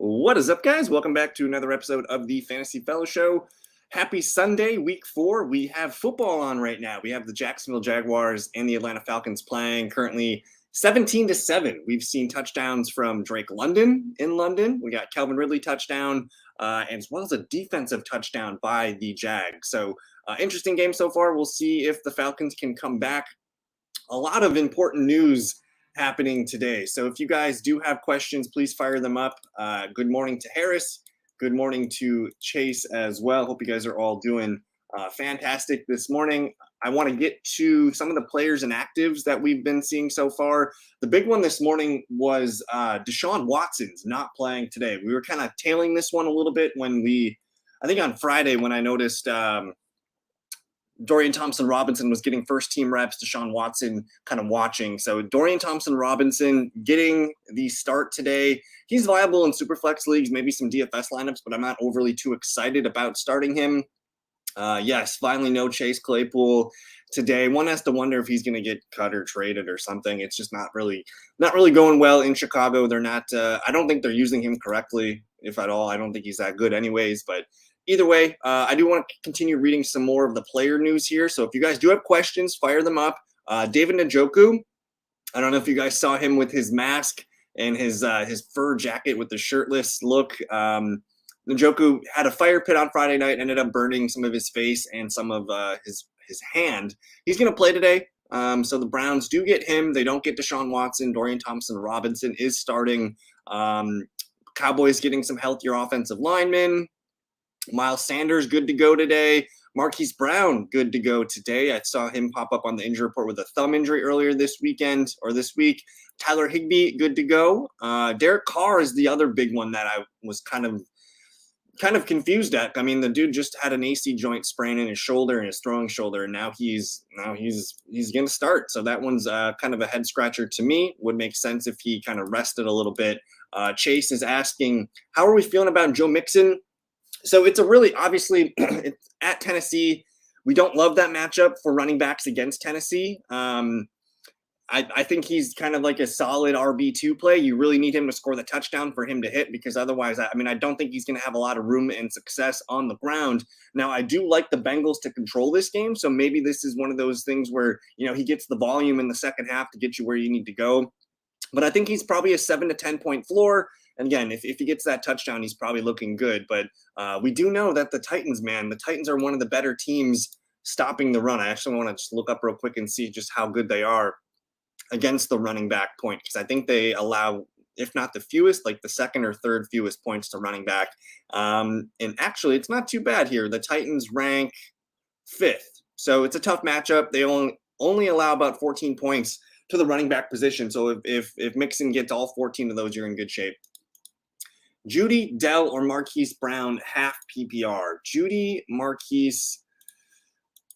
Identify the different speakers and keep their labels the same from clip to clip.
Speaker 1: What is up, guys? Welcome back to another episode of the Fantasy Fellow Show. Happy Sunday, week 4. We have football on right now. We have the Jacksonville Jaguars and the Atlanta Falcons playing currently 17-7. We've seen touchdowns from Drake London in London. We got Calvin Ridley touchdown, as well as a defensive touchdown by the Jags. So interesting game so far. We'll see if the Falcons can come back. A lot of important news happening today. So if you guys do have questions, please fire them up. Good morning to Harris. Good morning to Chase as well. Hope you guys are all doing fantastic this morning. I want to get to some of the players and actives that we've been seeing so far. The big one this morning was Deshaun Watson's not playing today. We were kind of tailing this one a little bit I think on Friday when I noticed Dorian Thompson-Robinson was getting first-team reps, Deshaun Watson kind of watching. So Dorian Thompson-Robinson getting the start today. He's viable in Superflex leagues, maybe some DFS lineups, but I'm not overly too excited about starting him. Yes, finally no Chase Claypool today. One has to wonder if he's going to get cut or traded or something. It's just not really going well in Chicago. They're not. I don't think they're using him correctly, if at all. I don't think he's that good, anyways. But either way, I do want to continue reading some more of the player news here. So if you guys do have questions, fire them up. David Njoku. I don't know if you guys saw him with his mask and his fur jacket with the shirtless look. Njoku had a fire pit on Friday night, ended up burning some of his face and some of his hand. He's going to play today. So the Browns do get him. They don't get Deshaun Watson. Dorian Thompson-Robinson is starting. Cowboys getting some healthier offensive linemen. Miles Sanders, good to go today. Marquise Brown, good to go today. I saw him pop up on the injury report with a thumb injury earlier this week. Tyler Higbee, good to go. Derek Carr is the other big one that I was kind of confused at. I mean, the dude just had an AC joint sprain in his shoulder and his throwing shoulder, and now he's going to start. So that one's kind of a head scratcher to me. Would make sense if he kind of rested a little bit. Chase is asking, how are we feeling about Joe Mixon? So it's a really, obviously, it's at Tennessee. We don't love that matchup for running backs against Tennessee. I think he's kind of like a solid RB2 play. You really need him to score the touchdown for him to hit, because otherwise, I don't think he's going to have a lot of room and success on the ground. Now, I do like the Bengals to control this game, so maybe this is one of those things where, he gets the volume in the second half to get you where you need to go. But I think he's probably a 7 to 10 point floor. And again, if he gets that touchdown, he's probably looking good. But we do know that the Titans are one of the better teams stopping the run. I actually want to just look up real quick and see just how good they are against the running back point, because I think they allow, if not the fewest, like the second or third fewest points to running back. And actually, it's not too bad here. The Titans rank 5th. So it's a tough matchup. They only allow about 14 points to the running back position. So if Mixon gets all 14 of those, you're in good shape. Judy, Dell, or Marquise Brown, half PPR. Judy, Marquise.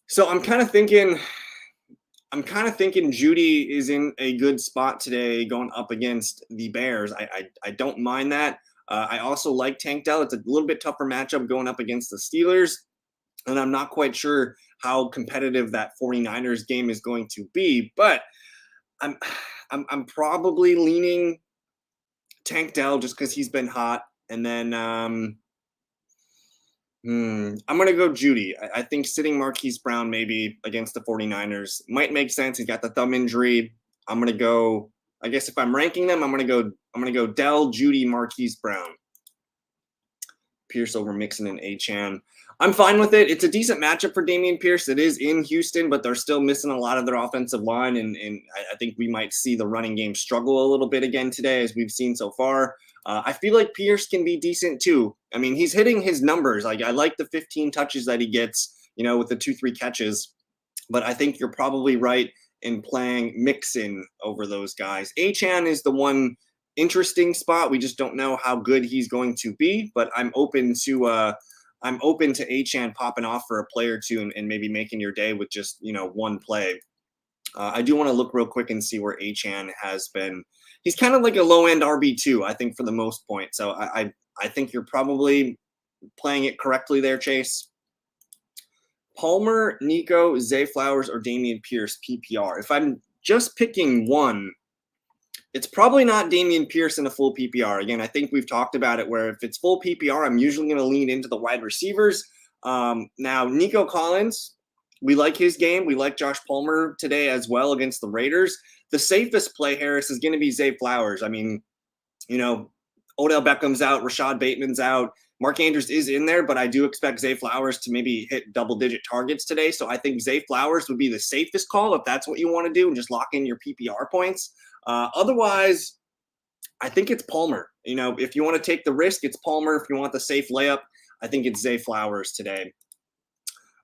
Speaker 1: So I'm kind of thinking Judy is in a good spot today going up against the Bears. I don't mind that. I also like Tank Dell. It's a little bit tougher matchup going up against the Steelers. And I'm not quite sure how competitive that 49ers game is going to be. But I'm probably leaning Tank Dell just because he's been hot. And then I'm going to go Judy. I think sitting Marquise Brown maybe against the 49ers might make sense. He's got the thumb injury. I'm going to go, I guess if I'm ranking them, I'm going to go Dell, Judy, Marquise Brown. Pierce over Mixon and Achane. I'm fine with it. It's a decent matchup for Dameon Pierce. It is in Houston, but they're still missing a lot of their offensive line, and I think we might see the running game struggle a little bit again today, as we've seen so far. I feel like Pierce can be decent too. I mean, he's hitting his numbers. Like, I like the 15 touches that he gets, with the 2-3 catches, but I think you're probably right in playing Mixon over those guys. Achane is the one interesting spot. We just don't know how good he's going to be, but I'm open to Achane popping off for a play or two and maybe making your day with just, one play. I do want to look real quick and see where Achane has been. He's kind of like a low-end RB2, I think, for the most point. So I think you're probably playing it correctly there, Chase. Palmer, Nico, Zay Flowers, or Dameon Pierce, PPR. If I'm just picking one, It's probably not Dameon Pierce in a full PPR. Again, I think we've talked about it where if it's full PPR, I'm usually going to lean into the wide receivers. Now, Nico Collins, we like his game. We like Josh Palmer today as well against the Raiders. The safest play, Harris, is going to be Zay Flowers. I mean, Odell Beckham's out, Rashad Bateman's out. Mark Andrews is in there, but I do expect Zay Flowers to maybe hit double-digit targets today. So I think Zay Flowers would be the safest call if that's what you want to do and just lock in your PPR points. Otherwise, I think it's Palmer. If you want to take the risk, it's Palmer. If you want the safe layup, I think it's Zay Flowers today.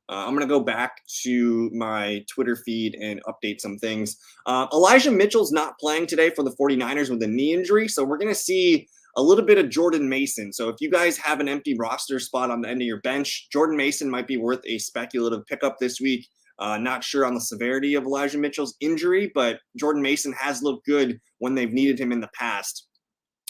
Speaker 1: I'm going to go back to my Twitter feed and update some things. Elijah Mitchell's not playing today for the 49ers with a knee injury, so we're going to see a little bit of Jordan Mason. So if you guys have an empty roster spot on the end of your bench, Jordan Mason might be worth a speculative pickup this week. Not sure on the severity of Elijah Mitchell's injury, but Jordan Mason has looked good when they've needed him in the past.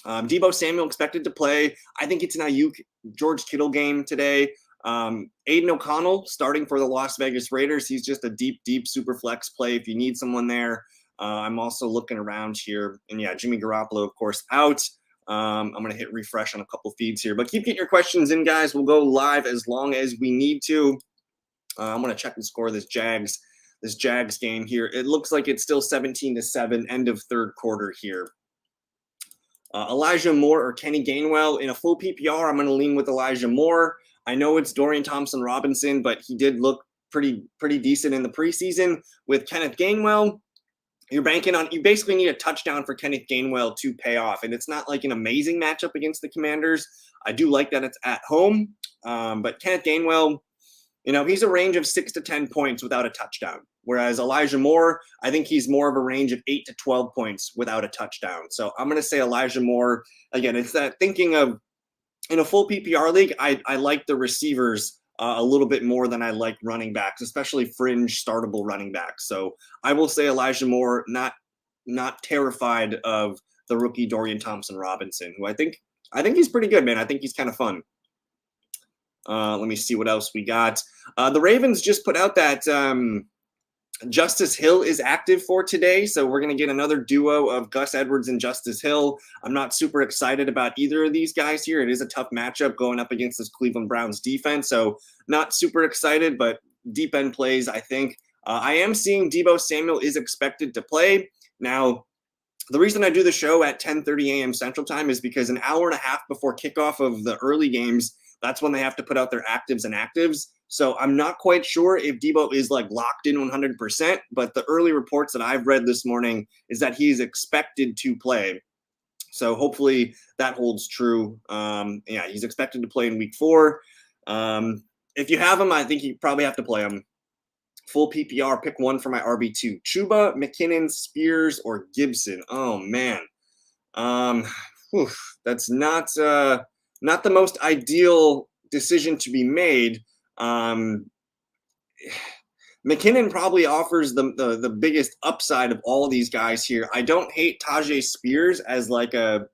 Speaker 1: Deebo Samuel expected to play. I think it's an Ayuk George Kittle game today. Aiden O'Connell starting for the Las Vegas Raiders. He's just a deep super flex play if you need someone there. I'm also looking around here. And yeah, Jimmy Garoppolo, of course, out. I'm going to hit refresh on a couple feeds here. But keep getting your questions in, guys. We'll go live as long as we need to. I'm going to check the score of this Jags game here. It looks like it's still 17-7, end of third quarter here. Elijah Moore or Kenny Gainwell in a full PPR. I'm going to lean with Elijah Moore. I know it's Dorian Thompson-Robinson, but he did look pretty decent in the preseason. With Kenneth Gainwell, you basically need a touchdown for Kenneth Gainwell to pay off. And it's not like an amazing matchup against the Commanders. I do like that it's at home. But Kenneth Gainwell, he's a range of 6 to 10 points without a touchdown. Whereas Elijah Moore, I think he's more of a range of 8 to 12 points without a touchdown. So I'm going to say Elijah Moore. Again, it's that thinking of in a full PPR league, I like the receivers a little bit more than I like running backs, especially fringe startable running backs. So I will say Elijah Moore, not terrified of the rookie Dorian Thompson-Robinson, who I think he's pretty good, man. I think he's kind of fun. Let me see what else we got. The Ravens just put out that Justice Hill is active for today, so we're going to get another duo of Gus Edwards and Justice Hill. I'm not super excited about either of these guys here. It is a tough matchup going up against this Cleveland Browns defense, so not super excited, but deep end plays, I think. I am seeing Deebo Samuel is expected to play. Now, the reason I do the show at 10:30 a.m. Central Time is because an hour and a half before kickoff of the early games, that's when they have to put out their actives and actives. So I'm not quite sure if Deebo is locked in 100%, but the early reports that I've read this morning is that he's expected to play. So hopefully that holds true. He's expected to play in week 4. If you have him, I think you probably have to play him. Full PPR, pick one for my RB2. Chuba, McKinnon, Spears, or Gibson. Oh, man. That's not the most ideal decision to be made. McKinnon probably offers the biggest upside of all of these guys here. I don't hate Tajay Spears as a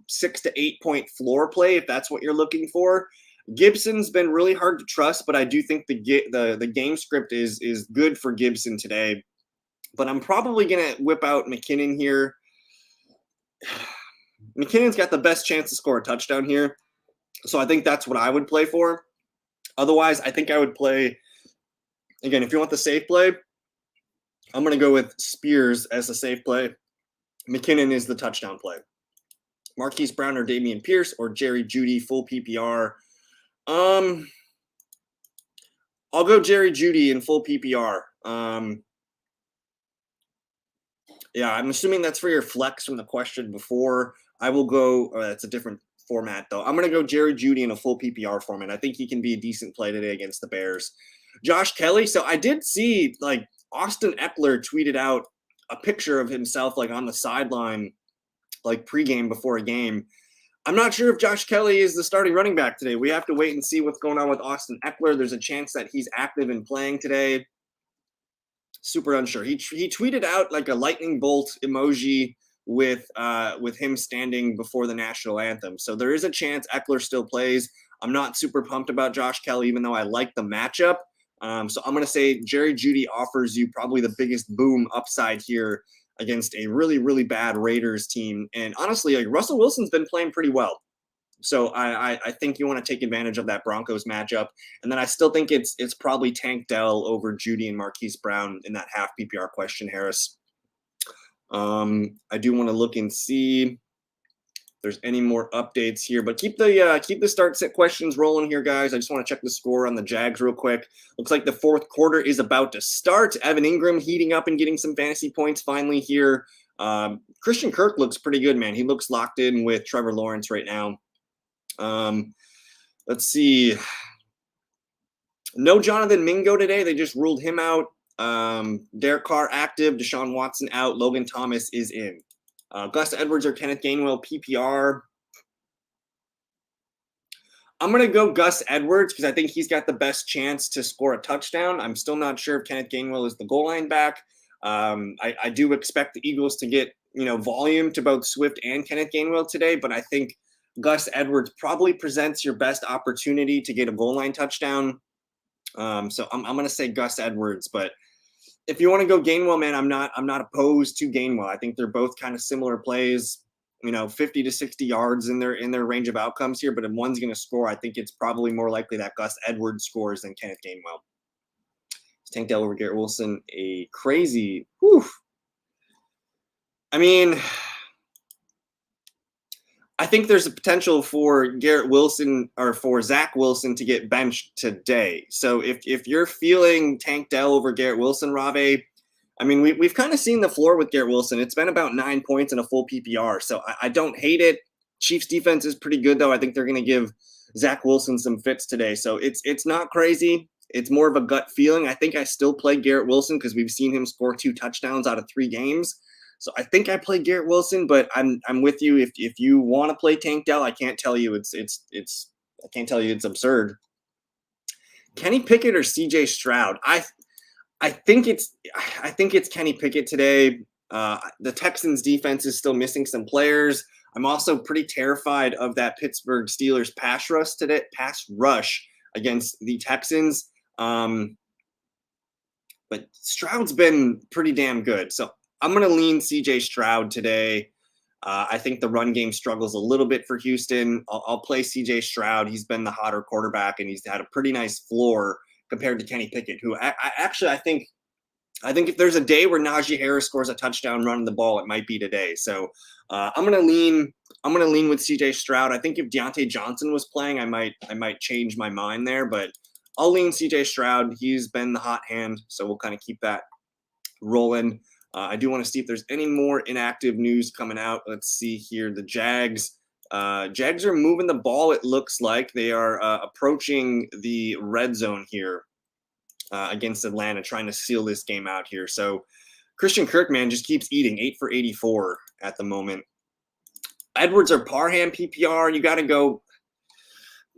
Speaker 1: 6 to 8 point floor play if that's what you're looking for. Gibson's been really hard to trust, but I do think the game script is good for Gibson today. But I'm probably gonna whip out McKinnon here. McKinnon's got the best chance to score a touchdown here, so I think that's what I would play for. Otherwise, I think I would play, again, if you want the safe play, I'm going to go with Spears as the safe play. McKinnon is the touchdown play. Marquise Brown or Dameon Pierce or Jerry Jeudy, full PPR. I'll go Jerry Jeudy in full PPR. I'm assuming that's for your flex from the question before. I will go, that's a different format though. I'm going to go Jerry Jeudy in a full PPR format. I think he can be a decent play today against the Bears. Josh Kelly. So I did see Austin Eckler tweeted out a picture of himself on the sideline, pregame before a game. I'm not sure if Josh Kelly is the starting running back today. We have to wait and see what's going on with Austin Eckler. There's a chance that he's active and playing today. Super unsure. He tweeted out a lightning bolt emoji with him standing before the national anthem. So there is a chance Eckler still plays. I'm not super pumped about Josh Kelly, even though I like the matchup. So I'm going to say Jerry Jeudy offers you probably the biggest boom upside here against a really, really bad Raiders team. And honestly, like Russell Wilson's been playing pretty well. So I think you want to take advantage of that Broncos matchup. And then I still think it's probably Tank Dell over Judy and Marquise Brown in that half PPR question, Harris. I do want to look and see if there's any more updates here, but keep the start sit questions rolling here, guys. I just want to check the score on the Jags real quick. Looks like the fourth quarter is about to start. Evan Ingram heating up and getting some fantasy points finally here. Christian Kirk looks pretty good, man. He looks locked in with Trevor Lawrence right now. Let's see. No Jonathan Mingo today. They just ruled him out. Derek Carr active. Deshaun Watson out. Logan Thomas is in. Gus Edwards or Kenneth Gainwell PPR. I'm going to go Gus Edwards because I think he's got the best chance to score a touchdown. I'm still not sure if Kenneth Gainwell is the goal line back. I do expect the Eagles to get, volume to both Swift and Kenneth Gainwell today, but I think Gus Edwards probably presents your best opportunity to get a goal line touchdown. So I'm going to say Gus Edwards, but if you want to go Gainwell, man, I'm not opposed to Gainwell. I think they're both kind of similar plays, 50 to 60 yards in their range of outcomes here. But if one's going to score, I think it's probably more likely that Gus Edwards scores than Kenneth Gainwell. Tank Dell over Garrett Wilson, a crazy. Whew. I mean, I think there's a potential for Garrett Wilson or for Zach Wilson to get benched today. So if you're feeling Tank Dell over Garrett Wilson, Rave, I mean, we've kind of seen the floor with Garrett Wilson. It's been about 9 points in a full PPR. So I don't hate it. Chiefs defense is pretty good, though. I think they're going to give Zach Wilson some fits today. So it's not crazy. It's more of a gut feeling. I think I still play Garrett Wilson because we've seen him score 2 touchdowns out of 3 games. So I think I play Garrett Wilson, but I'm with you. If you want to play Tank Dell, I can't tell you I can't tell you it's absurd. Kenny Pickett or CJ Stroud? I think it's Kenny Pickett today. The Texans defense is still missing some players. I'm also pretty terrified of that Pittsburgh Steelers pass rush against the Texans. But Stroud's been pretty damn good. So I'm going to lean CJ Stroud today. I think the run game struggles a little bit for Houston. I'll play CJ Stroud. He's been the hotter quarterback, and he's had a pretty nice floor compared to Kenny Pickett, who I think if there's a day where Najee Harris scores a touchdown running the ball, it might be today. So I'm gonna lean with CJ Stroud. I think if Deontay Johnson was playing, I might change my mind there, but I'll lean CJ Stroud. He's been the hot hand, so we'll kind of keep that rolling. I do want to see if there's any more inactive news coming out. Let's see here. The Jags. Jags are moving the ball, it looks like. They are approaching the red zone here against Atlanta, trying to seal this game out here. So Christian Kirk, man, just keeps eating. 8 for 84 at the moment. Edwards or Parham PPR. You got to go.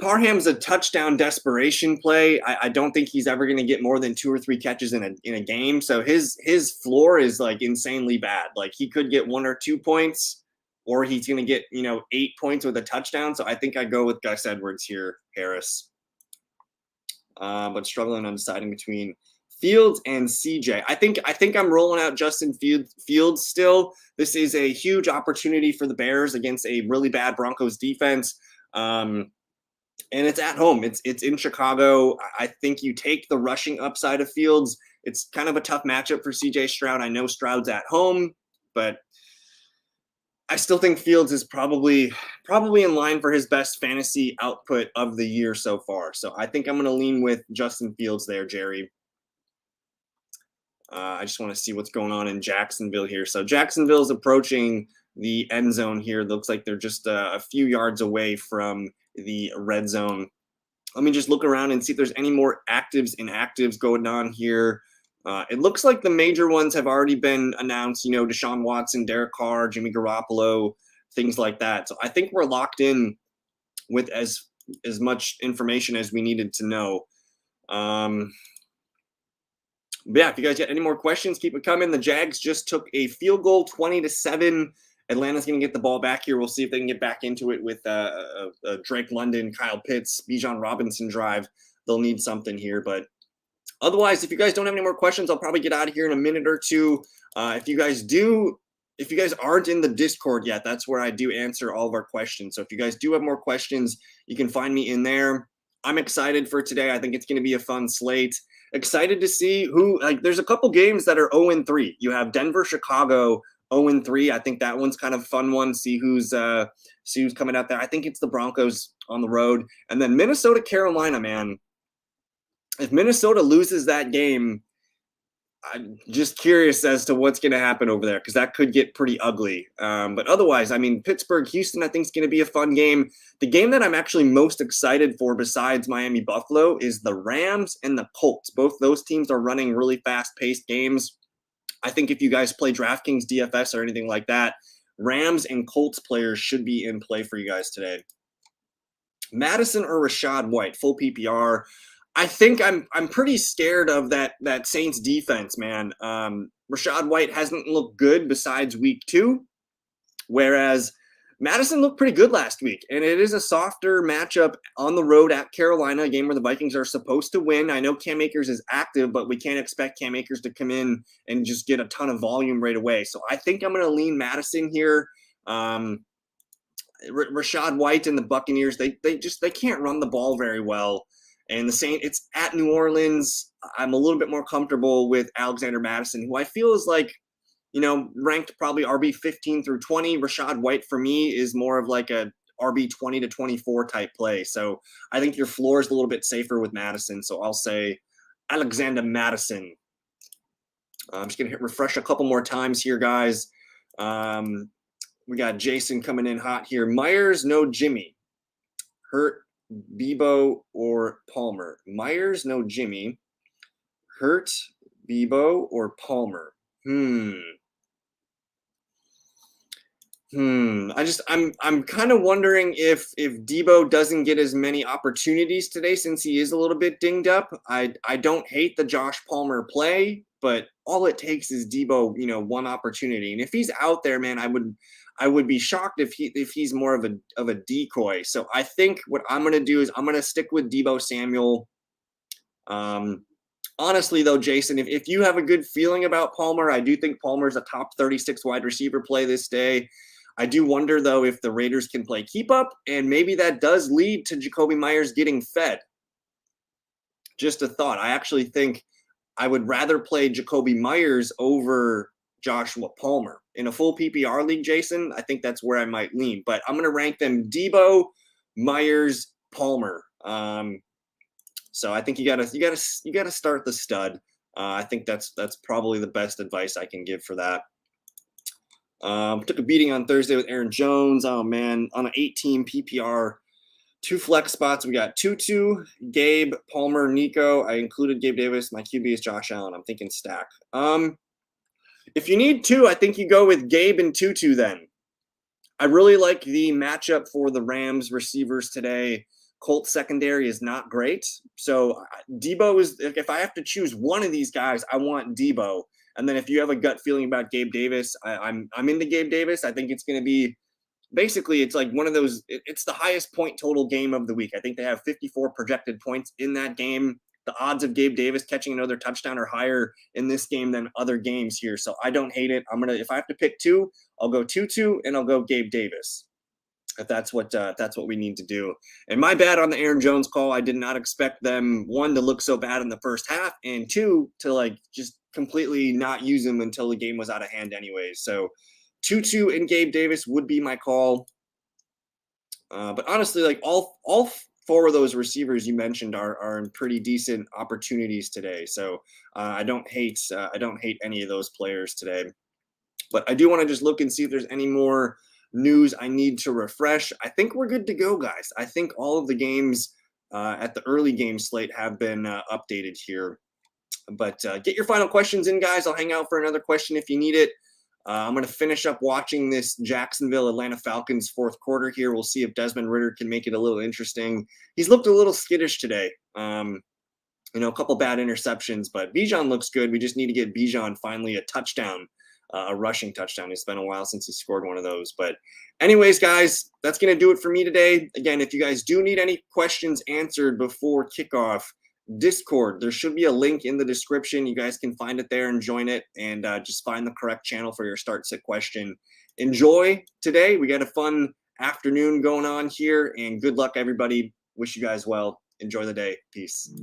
Speaker 1: Parham's a touchdown desperation play. I don't think he's ever going to get more than 2 or 3 catches in a game. So his floor is like insanely bad. Like he could get 1 or 2 points, or he's going to get 8 points with a touchdown. So I think I go with Gus Edwards here, Harris. But struggling on deciding between Fields and CJ. I think I'm rolling out Justin Fields still. This is a huge opportunity for the Bears against a really bad Broncos defense. And it's at home. It's in Chicago. I think you take the rushing upside of Fields. It's kind of a tough matchup for CJ Stroud. I know Stroud's at home, but I still think Fields is probably in line for his best fantasy output of the year so far. So I think I'm going to lean with Justin Fields there, Jerry. I just want to see what's going on in Jacksonville here. So Jacksonville is approaching the end zone here. It looks like they're just a few yards away from the red zone. Let me just look around and see if there's any more actives, inactives going on here. It looks like the major ones have already been announced, Deshaun Watson, Derek Carr, Jimmy Garoppolo, things like that. So I think we're locked in with as much information as we needed to know. But yeah, if you guys got any more questions, keep it coming. The Jags just took a field goal, 20-7. Atlanta's going to get the ball back here. We'll see if they can get back into it with Drake London, Kyle Pitts, Bijan Robinson drive. They'll need something here, but Otherwise, if you guys don't have any more questions, I'll probably get out of here in a minute or two. If you guys aren't in the Discord yet, that's where I do answer all of our questions. So if you guys do have more questions, you can find me in there. I'm excited for today. I think it's going to be a fun slate. Excited to see who, like, there's a couple games that are 0-3. You have Denver, Chicago, 0-3. I think that one's kind of a fun one. See who's coming out there. I think it's the Broncos on the road. And then Minnesota, Carolina, man. If Minnesota loses that game, I'm just curious as to what's going to happen over there, because that could get pretty ugly. But otherwise, I mean, Pittsburgh, Houston, I think is going to be a fun game. The game that I'm actually most excited for besides Miami, Buffalo is the Rams and the Colts. Both those teams are running really fast-paced games. I think if you guys play DraftKings, DFS, or anything like that, Rams and Colts players should be in play for you guys today. Madison or Rachaad White, full PPR. I think I'm pretty scared of that Saints defense, man. Rachaad White hasn't looked good besides week 2, whereas Madison looked pretty good last week. And it is a softer matchup on the road at Carolina, a game where the Vikings are supposed to win. I know Cam Akers is active, but we can't expect Cam Akers to come in and just get a ton of volume right away. So I think I'm going to lean Madison here. Rachaad White and the Buccaneers, they can't run the ball very well. And the Saints, it's at New Orleans. I'm a little bit more comfortable with Alexander Mattison, who I feel is like, ranked probably RB 15 through 20. Rachaad White for me is more of like a RB 20 to 24 type play. So I think your floor is a little bit safer with Mattison. So I'll say Alexander Mattison. I'm just going to refresh a couple more times here, guys. We got Jason coming in hot here. Myers, no Jimmy. Hurt, Bebo, or Palmer. Myers, no Jimmy. Hurt, Bebo, or Palmer. I'm kind of wondering if Debo doesn't get as many opportunities today since he is a little bit dinged up. I don't hate the Josh Palmer play, but all it takes is Debo, one opportunity. And if he's out there, man, I would be shocked if he's more of a decoy. So I think what I'm going to do is I'm going to stick with Debo Samuel. Honestly, though, Jason, if you have a good feeling about Palmer, I do think Palmer's a top 36 wide receiver play this day. I do wonder, though, if the Raiders can play keep up, and maybe that does lead to Jakobi Meyers getting fed. Just a thought. I actually think I would rather play Jakobi Meyers over Joshua Palmer. In a full PPR league, Jason, I think that's where I might lean. But I'm going to rank them Debo, Meyers, Palmer. So I think you gotta start the stud. I think that's probably the best advice I can give for that. Took a beating on Thursday with Aaron Jones. Oh man, on an 8-team PPR, 2 flex spots. We got Tutu, Gabe, Palmer, Nico. I included Gabe Davis. My QB is Josh Allen. I'm thinking stack. If you need 2, I think you go with Gabe and Tutu then. I really like the matchup for the Rams receivers today. Colts secondary is not great. So Debo is, if I have to choose one of these guys, I want Debo. And then if you have a gut feeling about Gabe Davis, I'm into Gabe Davis. I think it's going to be, basically, it's like one of those, it's the highest point total game of the week. I think they have 54 projected points in that game. The odds of Gabe Davis catching another touchdown are higher in this game than other games here. So I don't hate it. If I have to pick 2, I'll go Tutu and I'll go Gabe Davis. If that's what we need to do. And my bad on the Aaron Jones call. I did not expect them, 1, to look so bad in the first half, and 2, to just completely not use him until the game was out of hand anyways. So Tutu and Gabe Davis would be my call. But honestly, all 4 of those receivers you mentioned are in pretty decent opportunities today. So I don't hate any of those players today. But I do want to just look and see if there's any more news I need to refresh. I think we're good to go, guys. I think all of the games at the early game slate have been updated here. But get your final questions in, guys. I'll hang out for another question if you need it. I'm going to finish up watching this Jacksonville Atlanta Falcons fourth quarter here. We'll see if Desmond Ridder can make it a little interesting. He's looked a little skittish today. A couple bad interceptions, but Bijan looks good. We just need to get Bijan finally a touchdown. A rushing touchdown. It's been a while since he scored one of those. But anyways, guys, that's going to do it for me today. Again, if you guys do need any questions answered before kickoff, Discord. There should be a link in the description. You guys can find it there and join it, and just find the correct channel for your start sit question. Enjoy today. We got a fun afternoon going on here, and good luck, everybody. Wish you guys well. Enjoy the day. Peace.